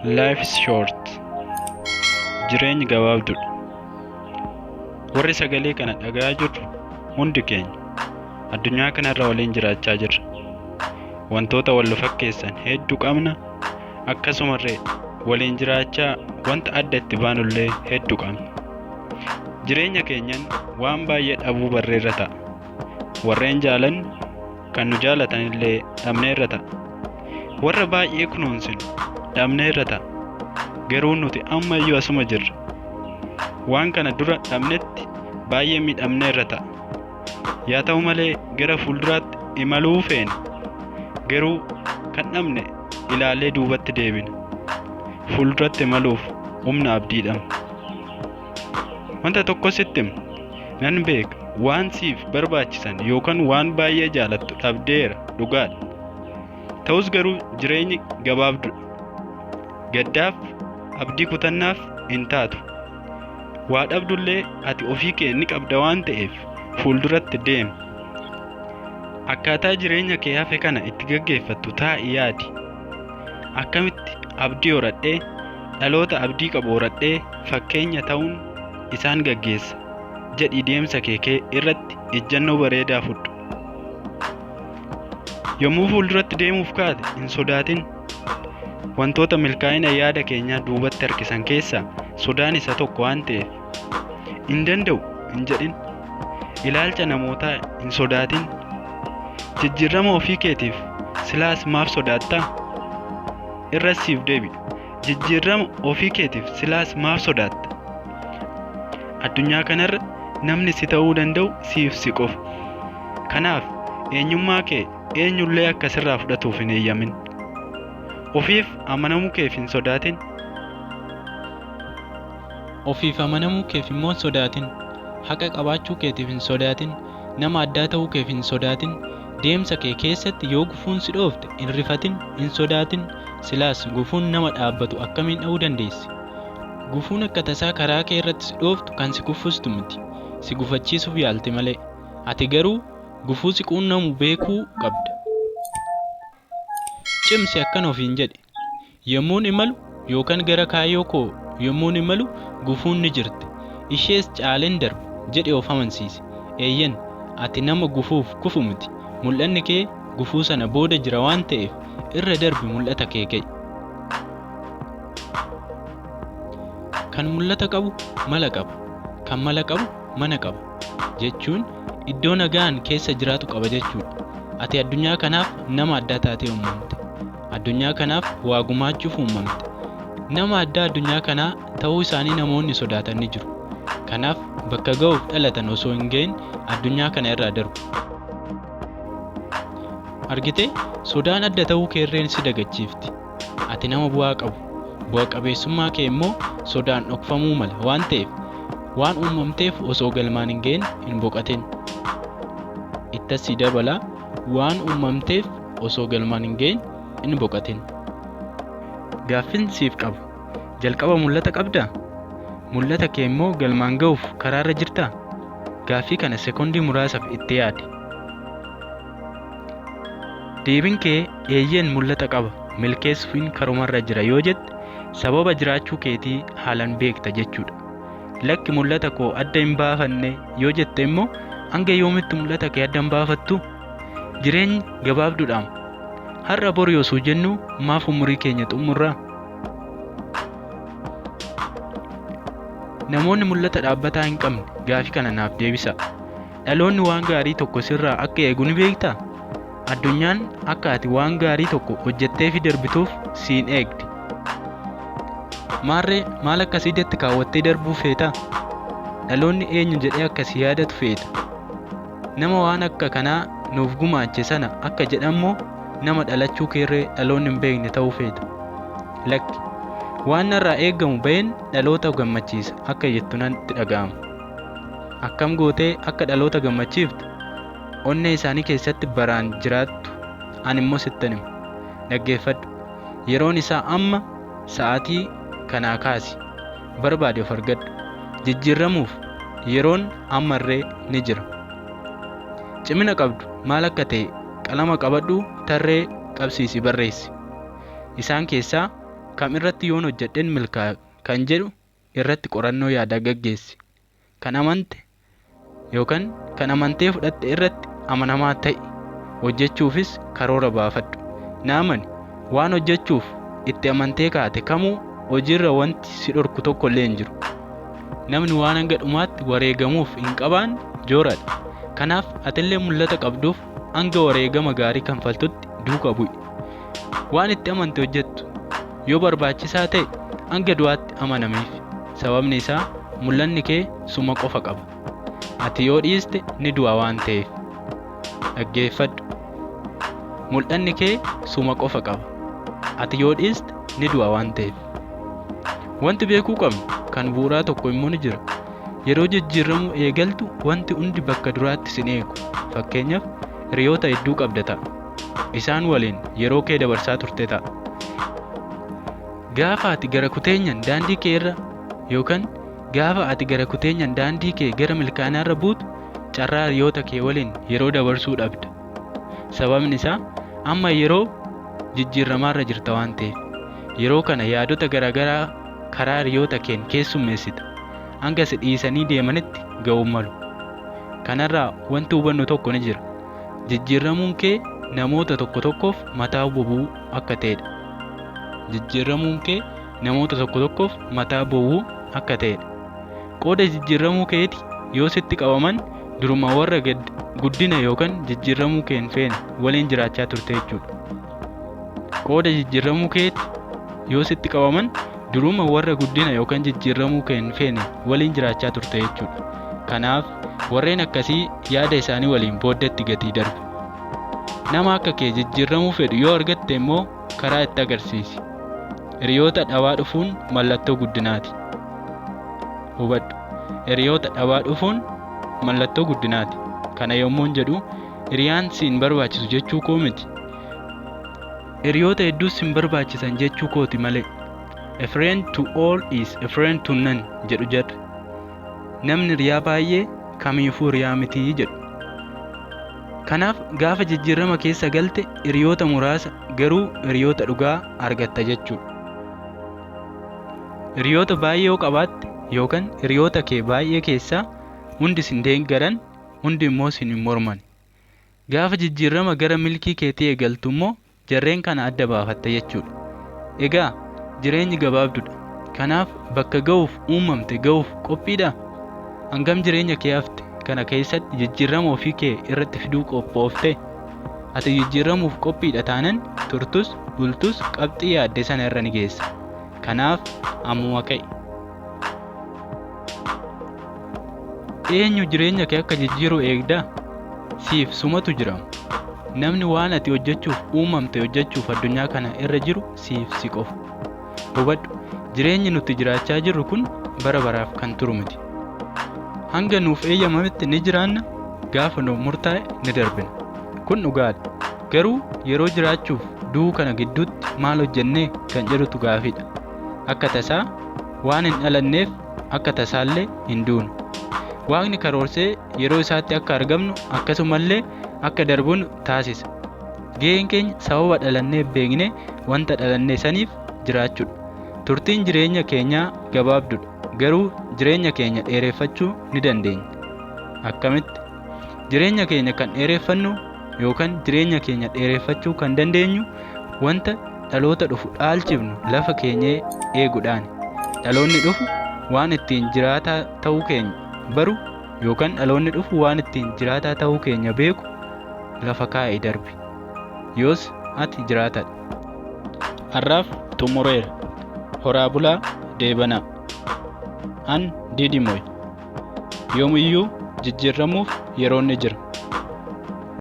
Life is short. Jireenyi gabaabduudha. Warri sagalee kana dhaga'aa jirru hundi keenya addunyaa kanarra waliin jiraachaa jirra. Wantoota wal fakkeessan hedduu qabna. Akkasumallee waliin jiraachaa wanta adda itti baanullee hedduu qabna. Jireenya keenyan waan baay'ee dhabuu barreerra ta'a. Warreen jaalan kan nu jaalatanillee dhabneerra ta'a. Warra baay'ee kunuunsinu dhabneerra ta'a. Garuu nuti amma iyyuu asuma jirra. Waan kana dura dhabnetti baay'ee miidhamneerra ta'a. Yaa ta'u malee gara fuulduraatti imaluu feena. Garuu kan dhabne ilaalee duubatti deebina. Fuulduratti imaluuf humna abdii dhabna. Wanta tokko sitti hima. Nan beeka waan siif barbaachisan yookaan waan baay'ee jaalattu dhabdeera dhugaadha. Ta'us garuu jireenyi gabaabduudha. Gaddaaf abdii kutannaaf hin taatu. Waa dhabdullee ati ofii kee ni qabda waan ta'eef fuulduratti deemi. Akkaataa jireenya kee hafe kana itti gaggeeffattu taa'ii yaadi. Akkamitti abdii horadhee dhaloota abdii qabu horadhee fakkeenya ta'uun isaan gaggeessa jedhii deemsa kee irratti ejjennoo bareedaa fudhu. Yommuu fuulduratti deemuuf kaate hin sodaatin. Wantoota milkaa'ina yaada keenyaa duubatti harkisan keessaa sodaan isa tokko waan ta'eef hin danda'u hin jedhin. Ilaalcha namootaa hin sodaatin. Jijjiirama ofii keetiif silaas maaf sodaattaa? Irra siif deebi'u. Jijjiirama ofii keetiif silaas maaf sodaatta? Addunyaa kanarra namni si ta'uu danda'u siif si qofa. Kanaaf eenyummaa kee eenyullee akka sirraa fudhatuuf hin eeyyamin. Ofiif amanamuu keef hin sodaatin. Ofiif amanamuu keef immoo hin sodaatin. Haqa qabaachuu keetiif hin sodaatin. Nama addaa ta'uu keef hin sodaatin. Deemsa kee keessatti yoo gufuun si dhoofte hin rifatin, hin sodaatin. Silaas gufuun nama dhaabbatu akkamiin dha'uu dandeessi? Gufuun akka tasaa karaa kee irratti si dhooftu kan si kuffistu miti. Si gufachiisuuf yaalte malee. Ati garuu gufuu si quunnamu beekuu qabda. Cimsi akkan ofiin jedhe. Yommuun imalu yookaan gara kaayyoo koo yommuun imalu gufuun ni jirti. Ishees caaleen darbu jedhe of amansiise. Eeyyan ati nama gufuuf kufu miti. Mul'anni kee gufuu sana booda jira waan ta'eef irra darbi mul'ata kee ga'i. Kan mul'ata qabu mala qaba. Kan mala qabu mana qaba. Jechuun iddoo nagaan keessa jiraatu qaba jechuudha. Ati addunyaa kanaaf nama addaa taatee uumamte. Addunyaa kanaaf waa gumaachuuf uumamte. Nama addaa addunyaa kanaa ta'uu isaanii namoonni sodaatan ni jiru. Kanaaf bakka ga'uuf dhalatan osoo hin gahin addunyaa kana irraa darbu. Argitee sodaan adda ta'uu keerreen si dagachiifti. Ati nama bu'aa qabu. Bu'a qabeessummaa kee immoo sodaan dhokfamuu mala waan ta'eef waan uumamteef osoo galmaan hin gahin hin boqatin. Ittas si dabala waan uumamteef osoo galmaan hin gahin hin boqatin. Gaaffin siif qabu. Jalqaba mul'ata qabdaa? Mul'ata kee immoo galmaan ga'uuf karaarra jirtaa? Gaaffii kana sekondii muraasaaf itti yaadi. Deebiin kee eeyyeen mul'ata qaba. Milkeessuun karumarra jira yoo jette sababa jiraachuu keetii haalan beekta jechuudha. Lakki mul'ata koo adda hin baafanne yoo jette immoo hanga yoomitti mul'ata kee adda hin baafattu? Jireenyi gabaabduudhaam. Har'a bor yoosuu jennu maaf umurii keenya xumurraa? Namoonni mul'ata dhaabbataa hin qabne gaafii kana naaf deebisa. Dhaloonni waan gaarii tokko sirraa akka eegu ni beektaa? Addunyaan akka ati waan gaarii tokko hojjettee fi darbituuf siin eegdi. Maarree maal akkasiitti kaawwattee darbuu feeta? Dhaloonni eenyu jedhee akkasii yaadatu feeta? Nama waan akka kanaa nuuf gumaache sana akka jedhamoo nama dhalachuu keerree dhaloonni hin beekne ta'uu feeta? Lakki waan narraa eegamu baheen dhaloota gammachiisa akka jettu natti dhaga'ama. Akkam gootee akka dhaloota gammachiiftu onnee isaanii keessatti baraan jiraattu ani immoo sittan hima. Dhaggeeffadhu. Yeroon isaa amma sa'aatii kanaa kaasi. Barbaade of argadhu. Jijjiiramuuf yeroon ammarree ni jira. Cimina qabdu maal akka ta'e qalama qabadhu tarree qabsiisi barreessi. Isaan keessaa kam irratti yoon hojjedhen milkaa'a kan jedhu irratti qorannoo yaadaa gaggeessi. Kan amante yookaan kan amantee fudhatte irratti amanamaa ta'i. Hojjechuufis karoora baafadhu. Naamani waan hojjechuuf itti amantee kaate kamuu hojiirra wanti si dhorku tokko illee hin jiru. Namni waan hanga dhumaatti wareegamuuf hin qabaan jooradha. Kanaaf atillee mul'ata qabduuf hanga wareegama gaarii kanfaltutti duuka bu'i. Waan itti amante hojjettu yoo barbaachisaa ta'e hanga du'aatti amanamiif. Sababni isaa mul'anni kee suma qofa qaba. Ati yoo dhiiste ni du'a waan ta'eef. Dhaggeeffadhu. Mul'anni kee suma qofa qaba. Ati yoo dhiiste ni du'a waan ta'eef. Wanti beekuu qabnu kan bu'uuraa tokko immoo ni jira. Yeroo jijjiiramuu eegaltu wanti hundi bakka duraatti sin eegu. Fakkeenyaaf hiriyoota hedduu qabda ta'a. Isaan waliin yeroo kee dabarsaa turte ta'a. Gaafa ati gara kuteenyaan daandii kee irra yookaan gaafa ati gara kuteenyaan daandii kee gara milkaa'inaa irra buutu carraa hiriyoota kee waliin yeroo dabarsuu dhabda. Sababni isaa amma yeroo jijjiiramaa irra jirta waan ta'eef. Yeroo kana yaadota garaagaraa karaa hiriyoota keen keessummeessita. Hanga si dhiisanii deemanitti ga'uu malu. Kanarraa wanti hubannu tokko ni jira. Jijjiiramuun kee namoota tokko tokkoof mataa bobuu akka ta'edha. Jijjiiramuun kee namoota tokko tokkoof mataa bobuu akka ta'edha. Qooda jijjiiramuu keeti yoo sitti qabaman duruma warra guddina yookaan jijjiiramuu kee hin feene waliin jiraachaa turte jechuudha. Qooda jijjiiramuu keeti yoo sitti qabaman duruma warra guddina yookaan jijjiiramuu kee hin feene waliin jiraachaa turte jechuudha. Kanaaf warreen akkasii yaada isaanii waliin booddeetti gatii darbu. Nama akka kee jijjiiramuu fedhu yoo argatte immoo karaa itti agarsiisi. Hiriyoota dhabaa dhufuun mallattoo guddinaati. Hubadhu. Hiriyoota dhabaa dhufuun mallattoo guddinaati. Kana yommuun jedhu hiriyaan siin barbaachisu jechuu koo miti. Hiriyoota hedduu siin barbaachisan jechuu kooti malee. A friend to all is a friend to none jedhu jedhu. Namni hiriyaa baay'ee kamiifuu hiriyaa mitii jedhu. Kanaaf gaafa jijjiirama keessa galte hiriyoota muraasa garuu hiriyoota dhugaa argatta jechuudha. Hiriyoota baay'ee yoo qabaatte yookaan hiriyoota kee baay'ee keessaa hundi sin deeggaran hundi immoo sin hin morman. Gaafa jijjiirama gara milkii keetii eegaltu immoo jarreen kana adda baafatta jechuudha. Egaa jireenyi gabaabdudha. Kanaaf bakka ga'uuf uumamte ga'uuf qophiidha. Hangam jireenya kee hafte kana keessatti jijjiirama ofii kee irratti fiduu qophoofte. Ati jijjiiramuuf qophiidha taanan turtus bultus qabxii yaadde sana irra ni geessa. Kanaaf ammuma ka'i. Eenyu jireenya kee akka jijjiiru eegda? Siif sumatu jira. Namni waan ati hojjechuuf uumamte hojjechuuf addunyaa kana irra jiru siif si qofa. Hubadhu, jireenyi nuti jiraachaa jirru kun bara baraaf kan turu miti. Hanga nuuf eeyyamametti ni jiraanna, gaafa nuuf murtaa'e ni darbina. Kun dhugaadha. Garuu yeroo jiraachuuf du'uu kana gidduutti maal hojjennee kan jedhutu gaafiidha. Akka tasaa waan hin dhalanneef akka tasaallee hin duunu. Waaqni karoorsee yeroo isaatti akka argamnu akkasumallee akka darbuun taasisa. Gaheen keenya sababa dhalannee beeknee wanta dhalannee saniif jiraachuudha. Turtiin jireenya keenyaa gabaabdudha. Garuu jireenya keenya dheereffachuu ni dandeenya. Akkamitti? Jireenya keenya kan dheereffannu yookaan jireenya keenya dheereffachuu kan dandeenyu wanta dhaloota dhufu dhaalchifnu lafa keenyee eeguudhaan. Dhaloonni dhufu waan ittiin jiraataa ta'uu keenya baru yookaan dhaloonni dhufu waan ittiin jiraataa ta'uu keenya beeku lafa kaa'ee darbi. Yoos ati jiraatadha. Har'aaf xumureera. Horaa bulaa deebanaa. An Didimoy. Yoomiyyuu jijjiiramuuf yeroon ni jira.